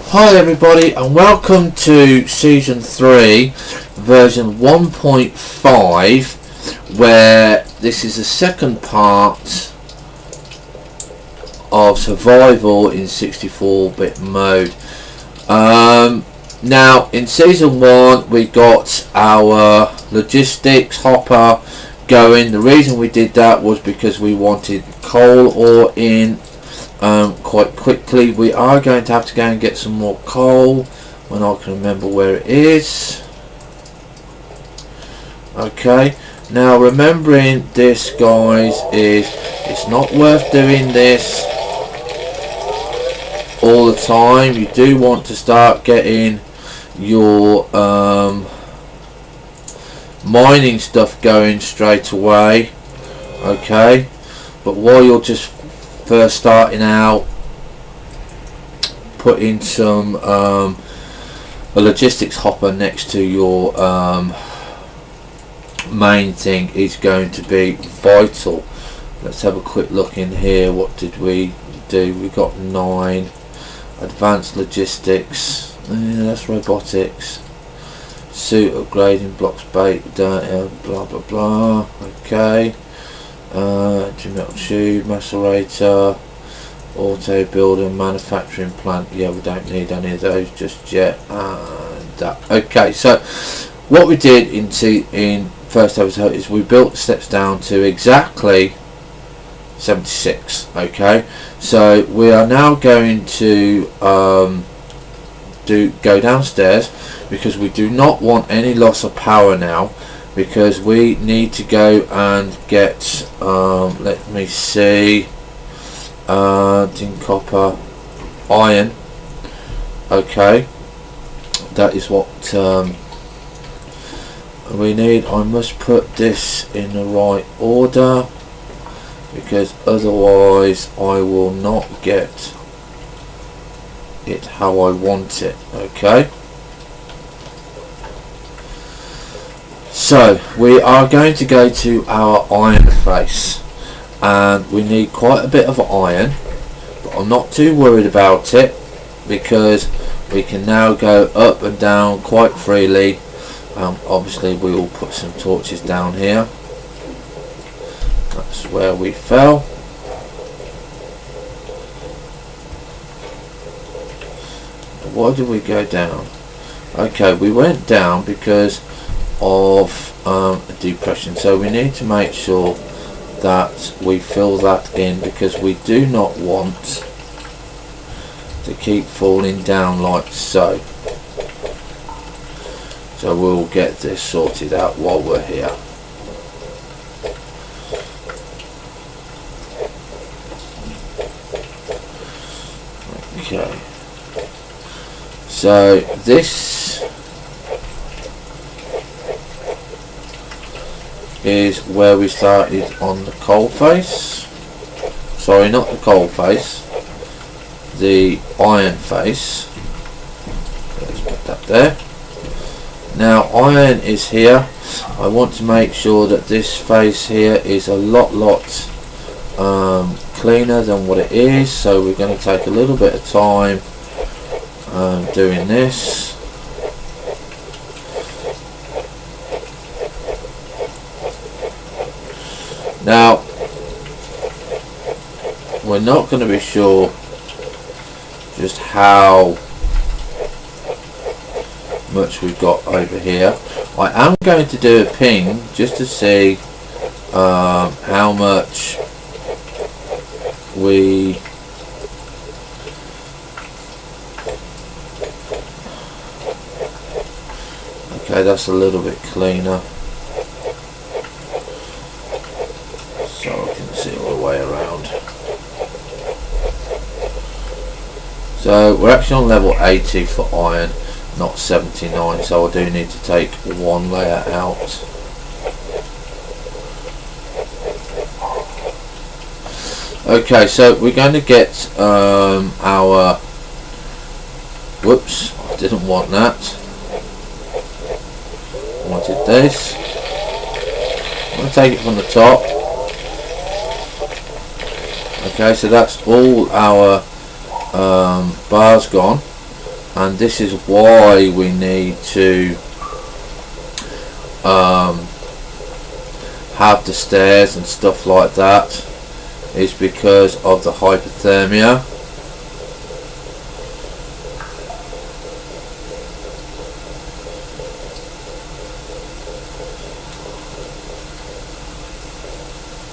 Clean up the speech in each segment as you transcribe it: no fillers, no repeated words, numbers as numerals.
Hi everybody and welcome to Season 3 version 1.5, where this is the second part of survival in 64-bit mode. Now in Season 1 we got our logistics hopper going. The reason we did that was because we wanted coal ore in quite quickly. We are going to have to go and get some more coal when I can remember where it is. Okay, now remembering this, guys, is it's not worth doing this all the time. You do want to start getting your mining stuff going straight away. Okay, but while you're just first starting out, putting some a logistics hopper next to your main thing is going to be vital. Let's have a quick look in here. What did we do? We got 9 advanced logistics. That's robotics. Suit upgrading, blocks bait, blah blah blah. Okay. Metal tube, macerator, auto builder, manufacturing plant. Yeah, we don't need any of those just yet. And that. Okay, so what we did in first episode is we built the steps down to exactly 76. Okay, so we are now going to go downstairs because we do not want any loss of power now, because we need to go and get let me see, tin, copper, iron. Okay, that is what we need. I must put this in the right order because otherwise I will not get it how I want it. Okay, so we are going to go to our iron face, and we need quite a bit of iron, but I'm not too worried about it because we can now go up and down quite freely. Obviously we will put some torches down here. That's where we fell. Why did we go down? Okay, we went down because of a depression, so we need to make sure that we fill that in because we do not want to keep falling down like so. So we'll get this sorted out while we're here. Okay, so this is where we started on the coal face. Sorry, not the coal face, the iron face. Let's put that there. Now iron is here. I want to make sure that this face here is a lot cleaner than what it is, so we're going to take a little bit of time doing this. Now we're not going to be sure just how much we've got over here. I am going to do a ping just to see how much we okay, that's a little bit cleaner, so I can see all the way around. So we're actually on level 80 for iron, not 79, so I do need to take one layer out. Okay, so we're going to get our whoops, I didn't want that, I wanted this. I'm going to take it from the top. Okay, so that's all our bars gone. and this is why we need to have the stairs and stuff like that, is because of the hypothermia.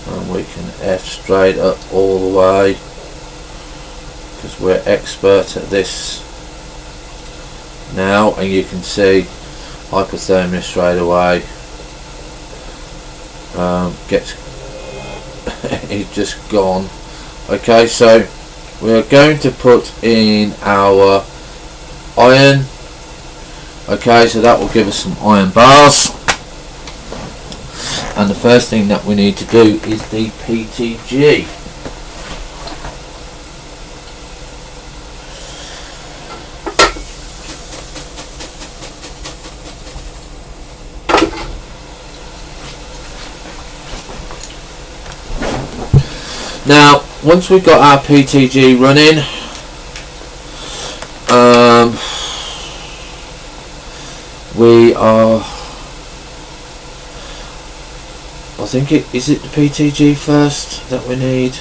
And we can F straight up all the way, because we're expert at this now, and you can see hypothermia straight away gets it's just gone. Okay, so we're going to put in our iron. Okay, so that will give us some iron bars, and the first thing that we need to do is the PTG. Now, once we've got our PTG running, we are, I think is it the PTG first that we need,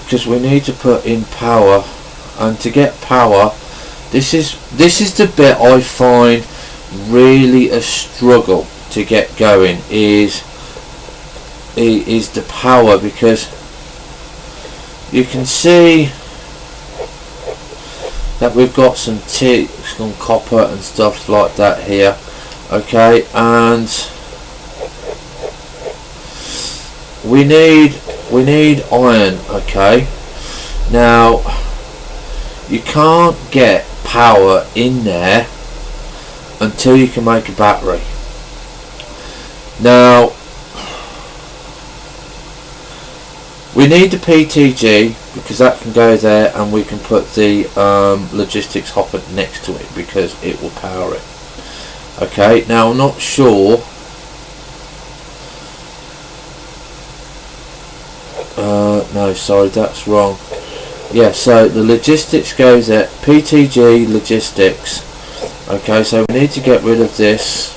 because we need to put in power, and to get power, this is the bit I find really a struggle to get going, is the power, because you can see that we've got some copper and stuff like that here. Okay, and we need iron. Okay, now you can't get power in there until you can make a battery. Now we need the PTG, because that can go there, and we can put the logistics hopper next to it, because it will power it. Okay, now I'm not sure. No, sorry, that's wrong. Yeah, so the logistics goes there, PTG logistics. Okay, so we need to get rid of this,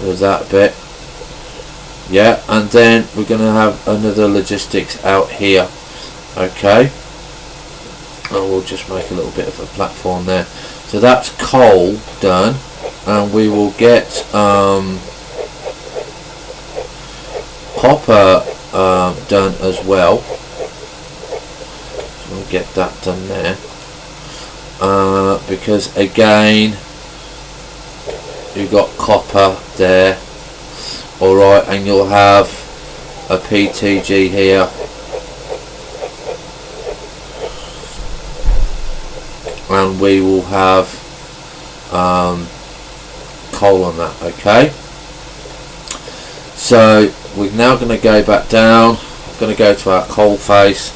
with that bit. Yeah, and then we're going to have another logistics out here. Okay, and we'll just make a little bit of a platform there. So that's coal done, and we will get copper done as well. So we'll get that done there, because again you've got copper there. Alright, and you'll have a PTG here, and we will have coal on that. Okay, so we're now going to go back down, going to go to our coal face,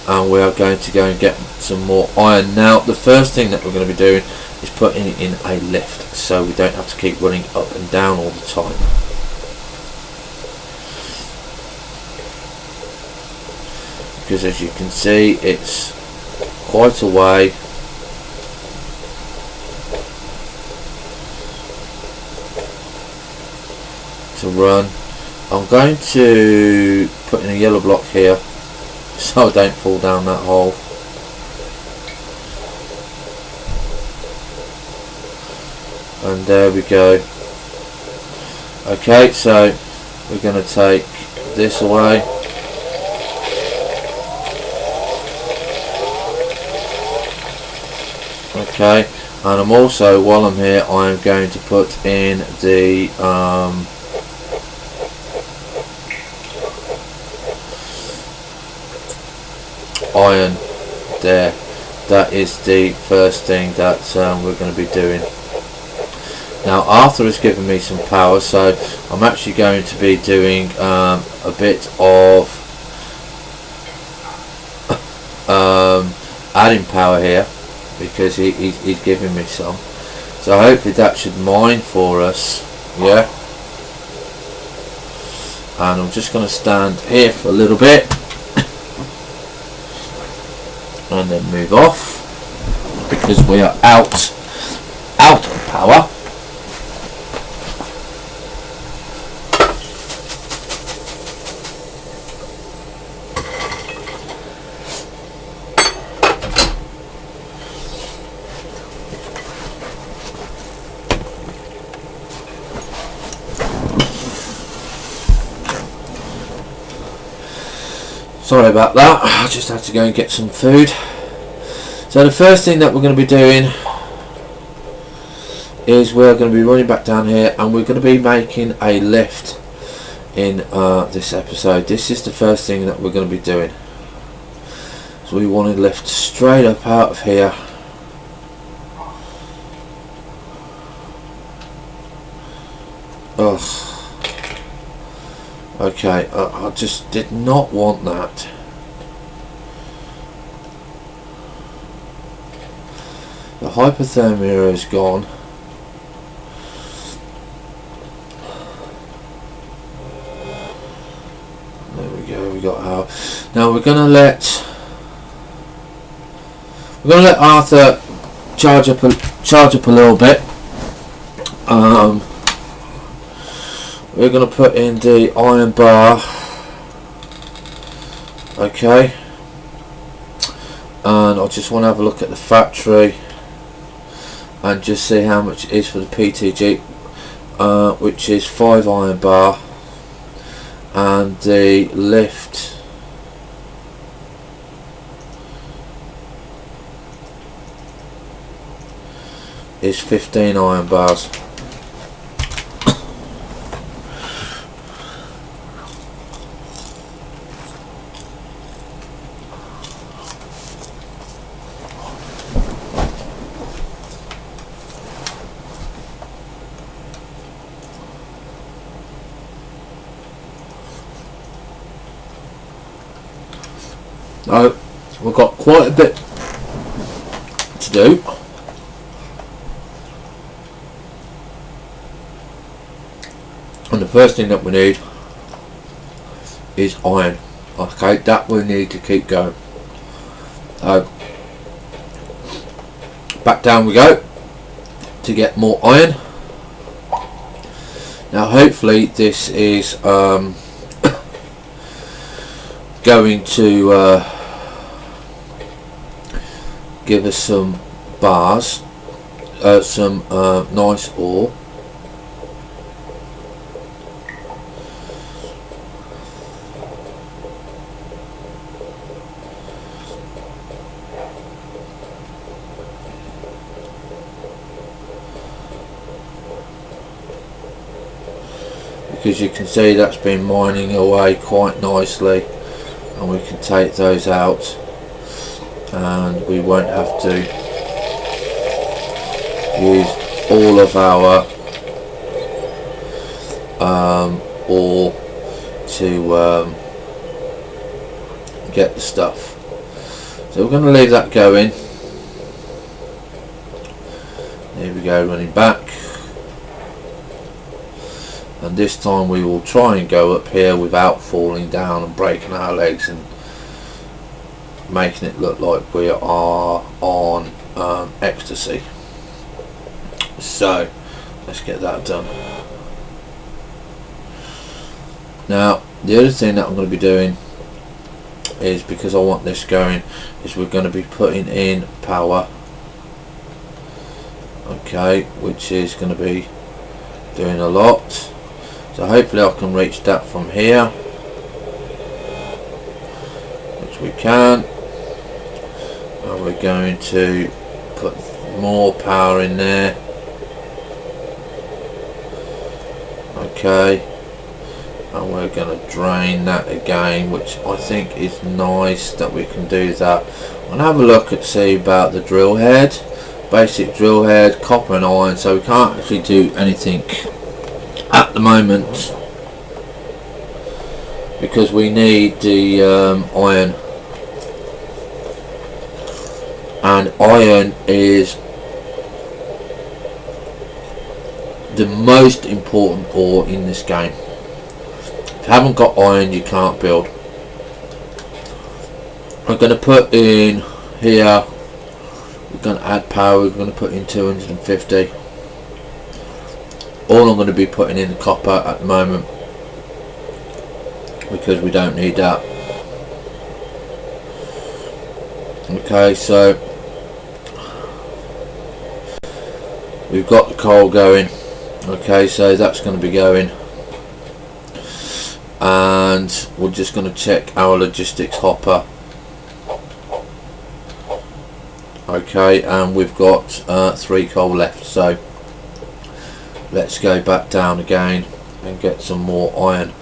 and we are going to go and get some more iron. Now the first thing that we're going to be doing is putting it in a lift, so we don't have to keep running up and down all the time. Because as you can see, it's quite a way. To run. I'm going to put in a yellow block here, so I don't fall down that hole. And there we go. Okay, so we're going to take this away. Okay, and I'm also, while I'm here, I am going to put in the iron there. That is the first thing that we're going to be doing. Now Arthur has given me some power, so I'm actually going to be doing a bit of adding power here, because he's giving me some, so hopefully that should mine for us. Yeah, and I'm just going to stand here for a little bit. and then move off because we are out of power. Sorry about that, I just had to go and get some food. So the first thing that we're going to be doing is we're going to be running back down here, and we're going to be making a lift in this episode. This is the first thing that we're going to be doing. So we want to lift straight up out of here. Ugh. Okay, I just did not want that. The hypothermia is gone. There we go, we got our... Now we're gonna let Arthur charge up a little bit. We're going to put in the iron bar, okay, and I just want to have a look at the factory and just see how much it is for the PTG, which is 5 iron bar, and the lift is 15 iron bars. Now, we've got quite a bit to do. And the first thing that we need is iron. Okay, that we need to keep going. Back down we go to get more iron. Now hopefully this is going to give us some bars, some nice ore. Because you can see that's been mining away quite nicely, and we can take those out and we won't have to use all of our ore to get the stuff. So we're going to leave that going. There we go, running back. And this time we will try and go up here without falling down and breaking our legs and making it look like we are on ecstasy. So let's get that done. Now the other thing that I'm going to be doing is, because I want this going, is we're going to be putting in power, okay, which is going to be doing a lot. So hopefully I can reach that from here, which we can. And we're going to put more power in there. Okay. And we're going to drain that again, which I think is nice that we can do that. I'm going to have a look at see about the drill head. Basic drill head, copper and iron, so we can't actually do anything at the moment because we need the iron, and iron is the most important ore in this game. If you haven't got iron, you can't build. I'm going to put in here we're going to add power. We're going to put in 250. All I'm going to be putting in the copper at the moment, because we don't need that. Okay, so we've got the coal going. Okay, so that's going to be going, and we're just going to check our logistics hopper. Okay, and we've got 3 coal left, so let's go back down again and get some more iron.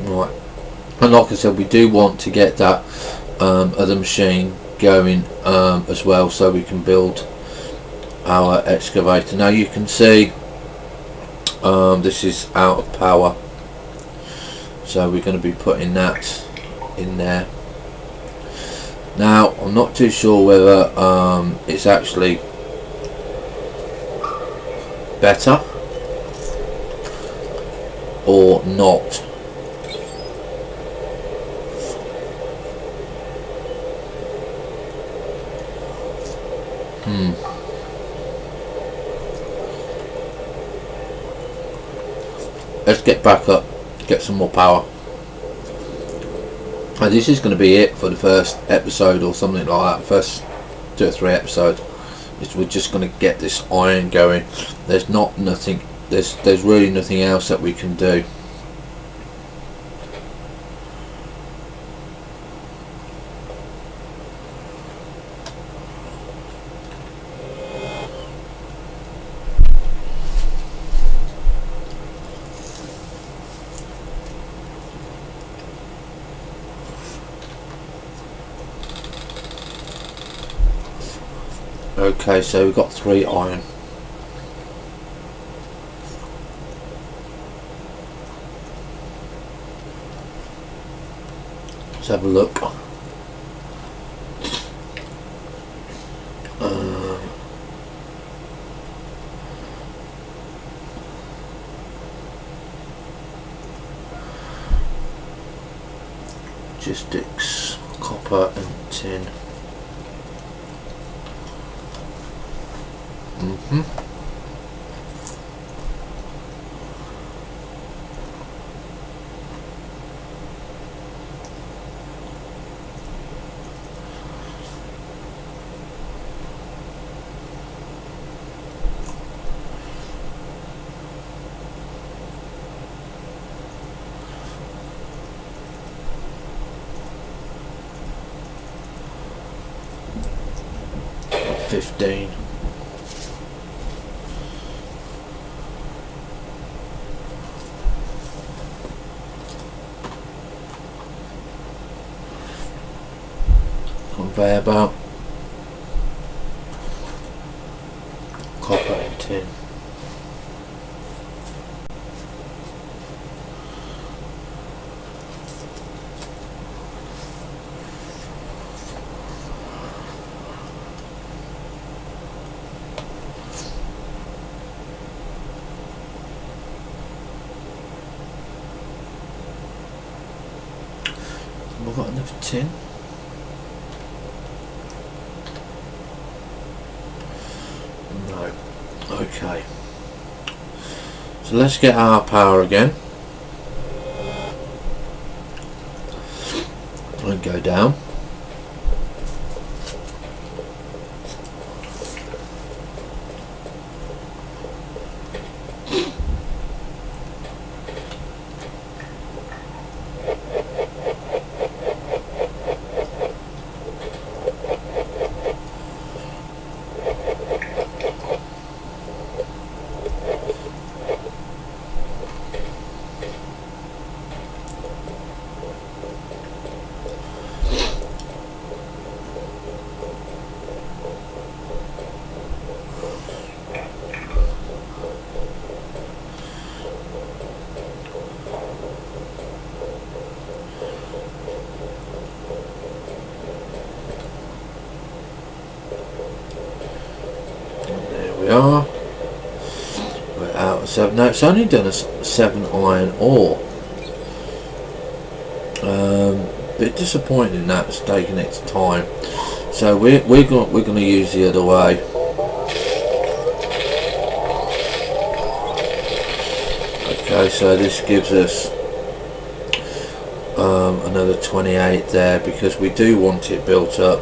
Right, and like I said, we do want to get that other machine going as well, so we can build our excavator. Now you can see this is out of power, so we're going to be putting that in there. Now I'm not too sure whether it's actually better or not. Let's get back up, get some more power. And this is going to be it for the first episode or something like that. First 2 or 3 episodes. We're just going to get this iron going. There's really nothing else that we can do. Okay, so we've got 3 iron. Let's have a look. Logistics, copper and tin. $15. Conveyor belt, copper and tin. We've got enough tin. No. Okay. So let's get our power again. And go down. And there we are. We're out of 7. Now it's only done a 7 iron ore. Bit disappointing that it's taking its time. So we're going to use the other way. Okay, so this gives us another 28 there, because we do want it built up.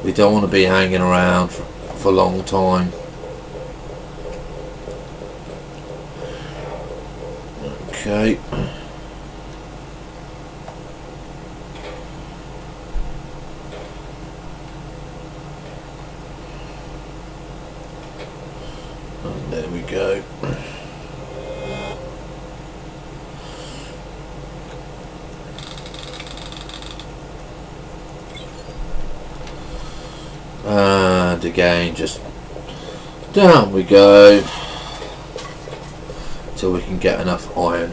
We don't want to be hanging around for a long time. Okay. And there we go. And again, just down we go till we can get enough iron.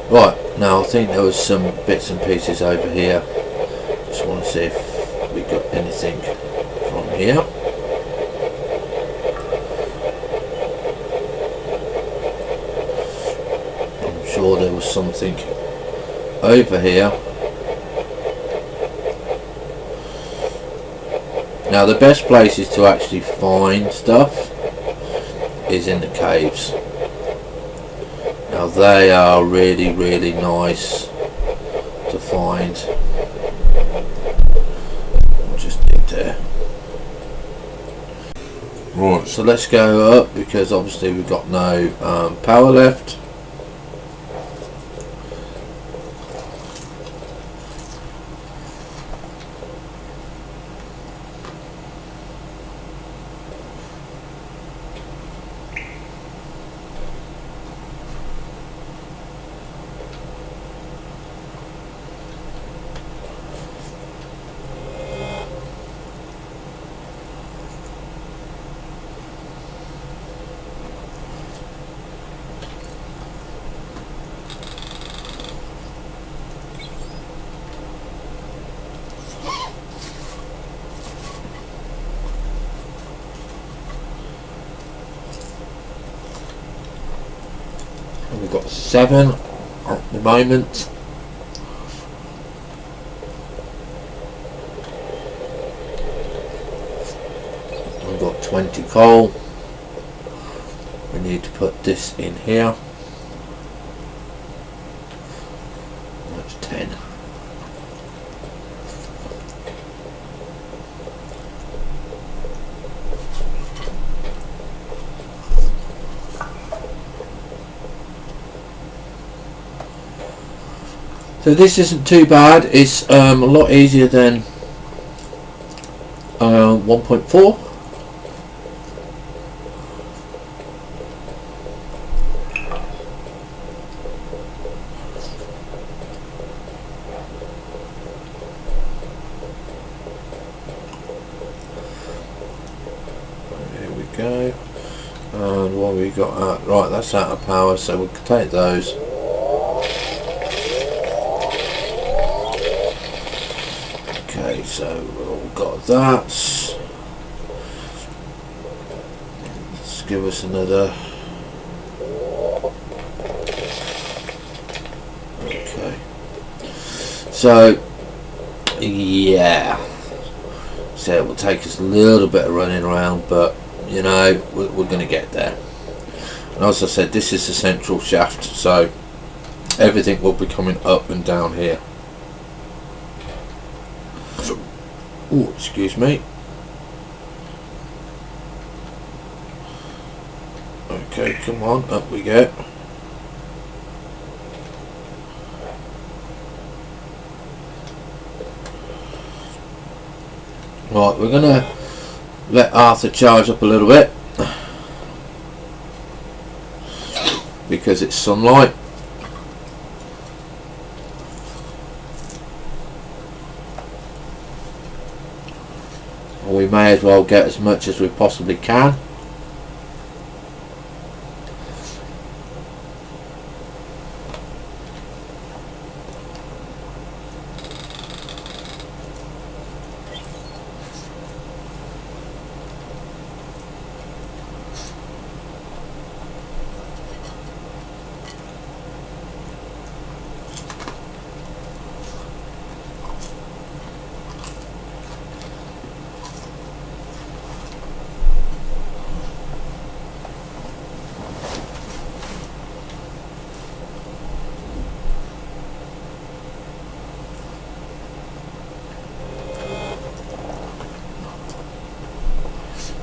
Right, now I think there was some bits and pieces over here. Just want to see if we got anything from here. I'm sure there was something over here. Now the best places to actually find stuff is in the caves. Now they are really, really nice to find. We'll just dig there. Right, so let's go up, because obviously we've got no power left. We've got 7 at the moment. We've got 20 coal. We need to put this in here. That's 10. So this isn't too bad. It's a lot easier than 1.4. Here we go. And what we got? Right, that's out of power, so we'll take those. Okay, so we've all got that. Let's give us another. Okay. So, yeah. So it will take us a little bit of running around, but you know, we're going to get there. And as I said, this is the central shaft, so everything will be coming up and down here. Oh, excuse me. Okay, come on, up we go. Right, we're gonna let Arthur charge up a little bit because it's sunlight. We may as well get as much as we possibly can.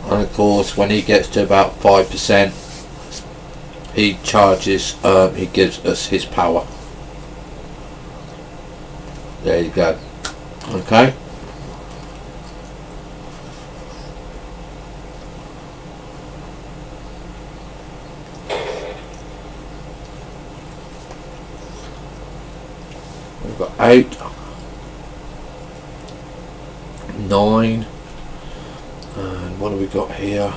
And of course, when he gets to about 5%, he charges, he gives us his power. There you go. Okay. We've got 8, 9. And what have we got here?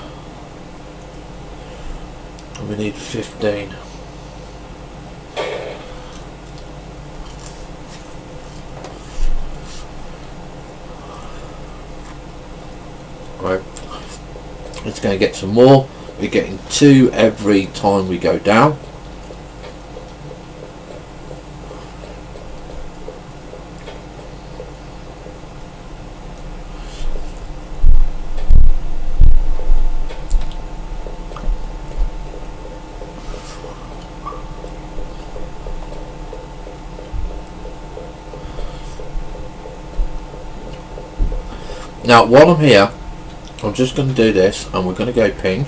We need 15. Right. It's going to get some more. We're getting 2 every time we go down. Now while I'm here, I'm just going to do this and we're going to go ping.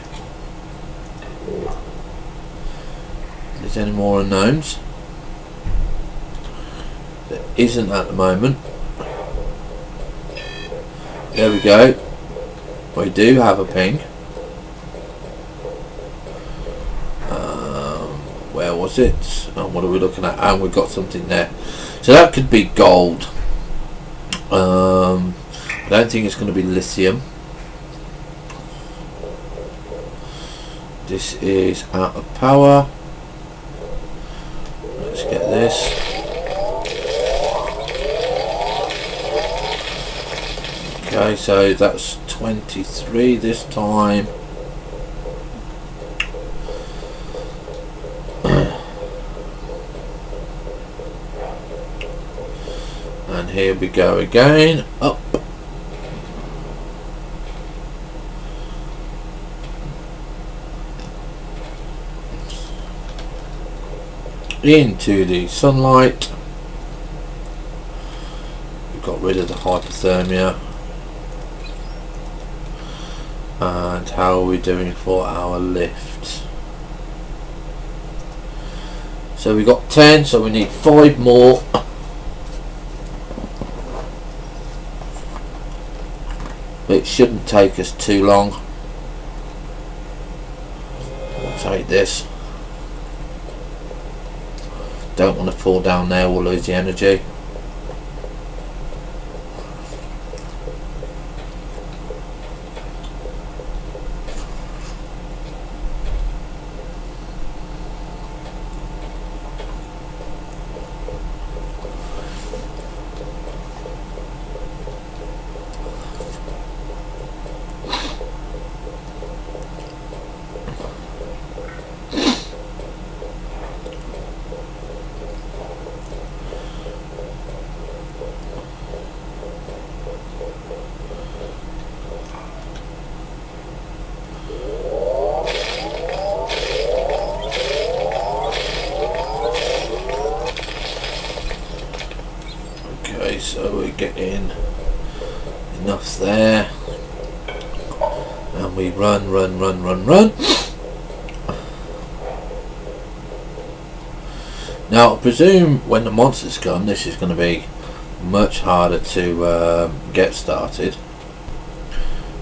Is there any more unknowns? There isn't at the moment. There we go. We do have a ping. Where was it? And what are we looking at? And we've got something there. So that could be gold. I don't think it's going to be lithium. This is out of power. Let's get this. Okay, so that's 23 this time. And here we go again, up. Into the sunlight. We got rid of the hypothermia. And how are we doing for our lift? So we got 10, so we need 5 more. It shouldn't take us too long. We'll take this. Don't want to fall down there, we'll lose the energy. So we're getting Enough there. And we run. Now I presume when the monsters come, this is going to be much harder to get started,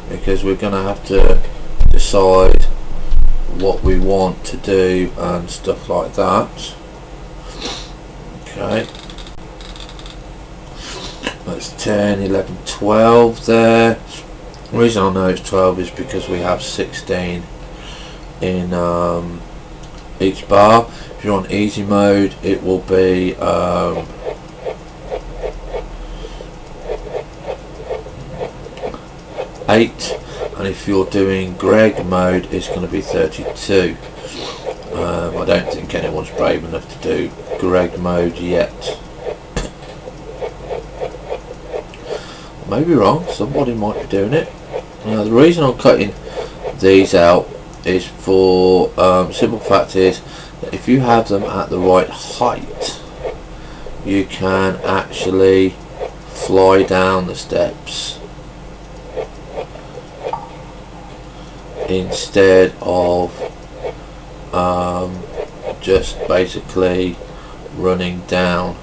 because we're going to have to decide what we want to do and stuff like that. Okay, that's 10, 11, 12 there. The reason I know it's 12 is because we have 16 in each bar. If you're on easy mode, it will be 8, and if you're doing Greg mode, it's going to be 32. I don't think anyone's brave enough to do Greg mode yet. I may be wrong, somebody might be doing it. Now the reason I'm cutting these out is for simple fact is that if you have them at the right height, you can actually fly down the steps instead of just basically running down.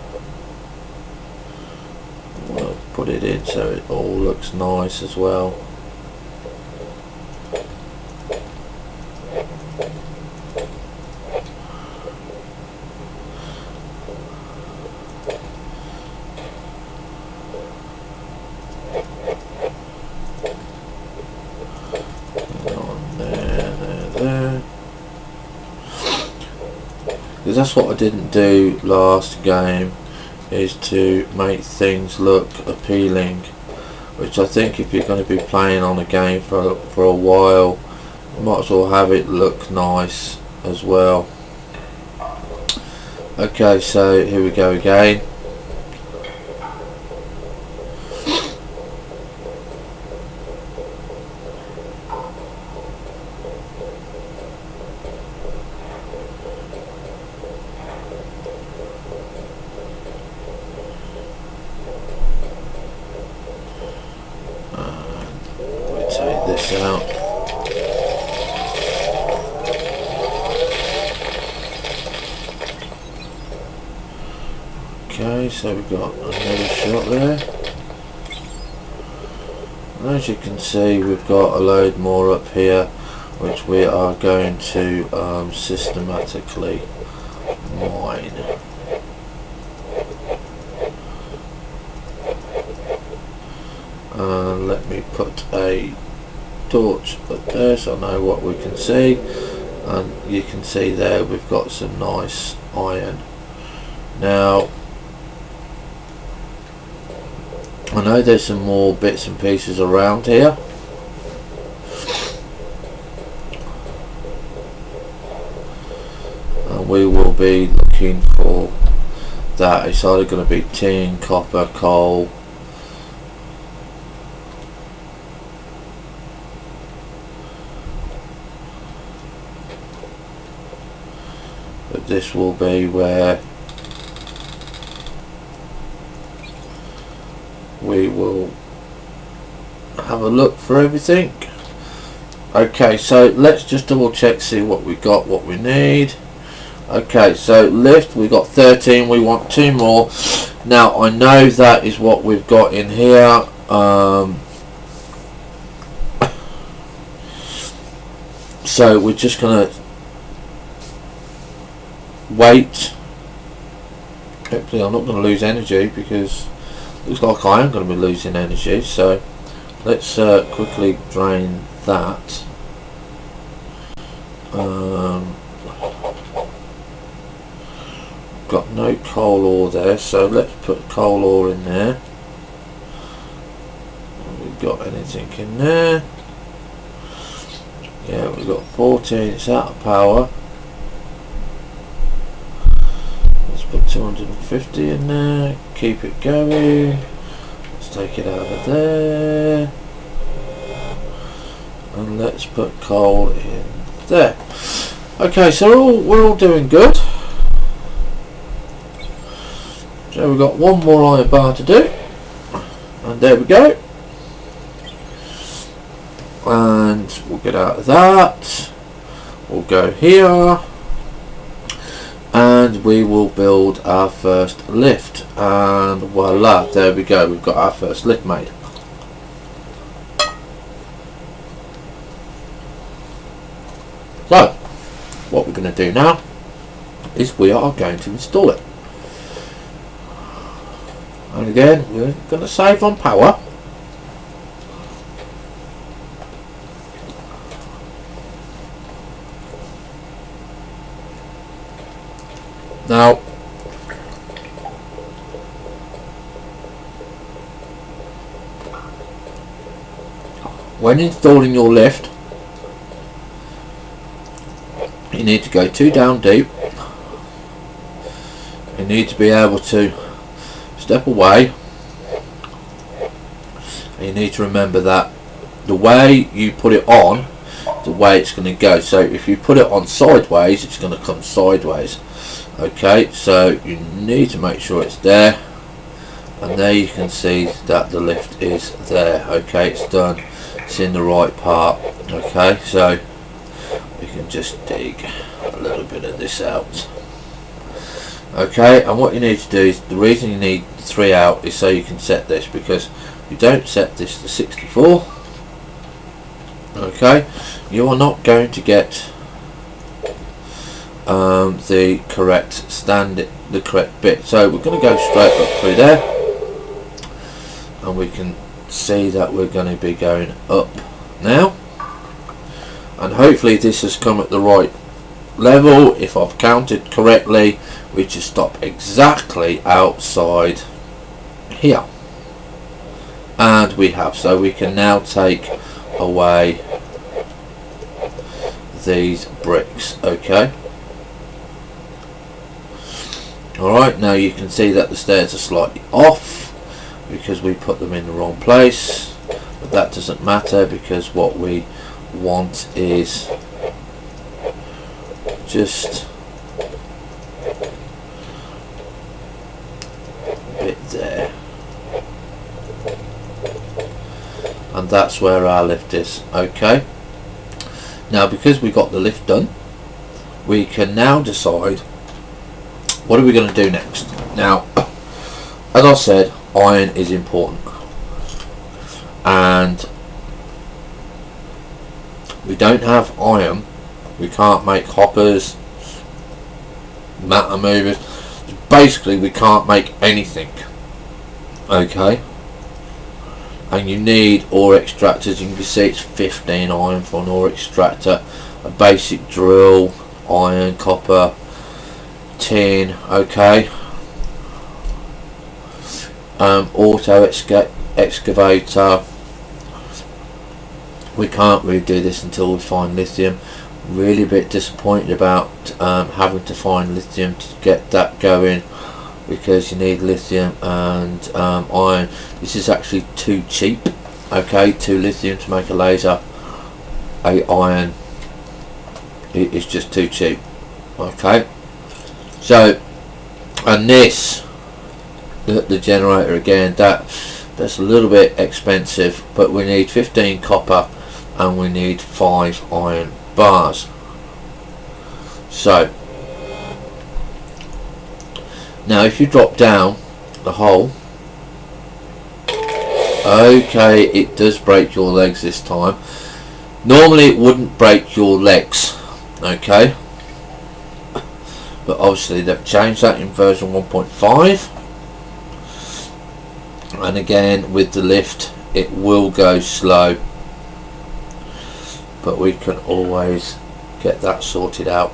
We'll put it in so it all looks nice as well. Because that's what I didn't do last game, is to make things look appealing, which I think if you're going to be playing on a game for a while, you might as well have it look nice as well. Okay, so here we go again. This out. Okay, so we've got another shot there. And as you can see, we've got a load more up here, which we are going to systematically mine. And let me put a torch up there so I know what we can see, and you can see there we've got some nice iron. Now I know there's some more bits and pieces around here, and we will be looking for that. It's either going to be tin, copper, coal, but this will be where we will have a look for everything. Okay, so let's just double check, see what we got, what we need. Okay, so lift, we got 13, we want 2 more. Now I know that is what we've got in here. So we're just gonna wait. Hopefully I'm not going to lose energy, because it looks like I am going to be losing energy. So let's quickly drain that. Got no coal ore there, so let's put coal ore in there. Have we got anything in there? Yeah, we've got 14, it's out of power. Let's put 250 in there, keep it going. Let's take it out of there. And let's put coal in there. Okay, so we're all doing good. So we've got one more iron bar to do. And there we go. and we'll get out of that. We'll go here, and we will build our first lift, and voila, there we go, we've got our first lift made. So what we're going to do now is we are going to install it, and again we're going to save on power. Now, when installing your lift, you need to go 2 down deep. You need to be able to step away. And you need to remember that the way you put it on, the way it's going to go. So if you put it on sideways, it's going to come sideways. Okay, so you need to make sure it's there, and there you can see that the lift is there. Okay, it's done, it's in the right part. Okay, so we can just dig a little bit of this out. Okay, and what you need to do is, the reason you need 3 out is so you can set this, because if you don't set this to 64, okay, you are not going to get the correct the correct bit. So we're going to go straight up through there, and we can see that we're going to be going up now, and hopefully this has come at the right level. If I've counted correctly, we just stop exactly outside here, and we have, so we can now take away these bricks. Okay, alright, now you can see that the stairs are slightly off because we put them in the wrong place, but that doesn't matter, because what we want is just a bit there, and that's where our lift is. Okay, now because we got the lift done, we can now decide what are we going to do next. Now, as I said, iron is important, and we don't have iron, we can't make hoppers, matter movers, basically we can't make anything. Okay, and you need ore extractors. You can see it's 15 iron for an ore extractor, a basic drill, iron, copper, tin. Okay, auto excavator. We can't really do this until we find lithium. Really a bit disappointed about having to find lithium to get that going, because you need lithium and iron. This is actually too cheap. Okay, 2 lithium to make a laser, 8 iron, it is just too cheap. Okay, so, and this, the generator again, that's a little bit expensive, but we need 15 copper and we need 5 iron bars. So now if you drop down the hole, okay, it does break your legs this time. Normally it wouldn't break your legs, okay, but obviously they've changed that in version 1.5, and again with the lift it will go slow, but we can always get that sorted out.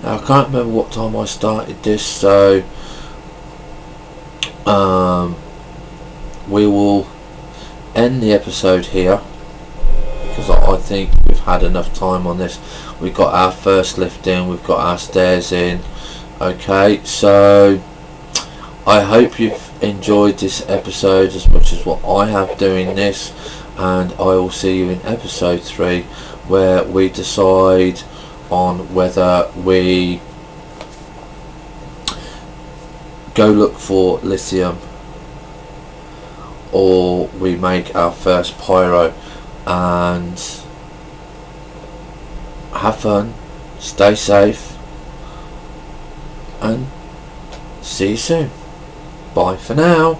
Now I can't remember what time I started this, so we will end the episode here, because I think we've had enough time on this. We've got our first lift in, we've got our stairs in. Okay, so I hope you've enjoyed this episode as much as what I have doing this, and I will see you in episode 3, where we decide on whether we go look for lithium, or we make our first pyro, and have fun, stay safe, and see you soon. Bye for now.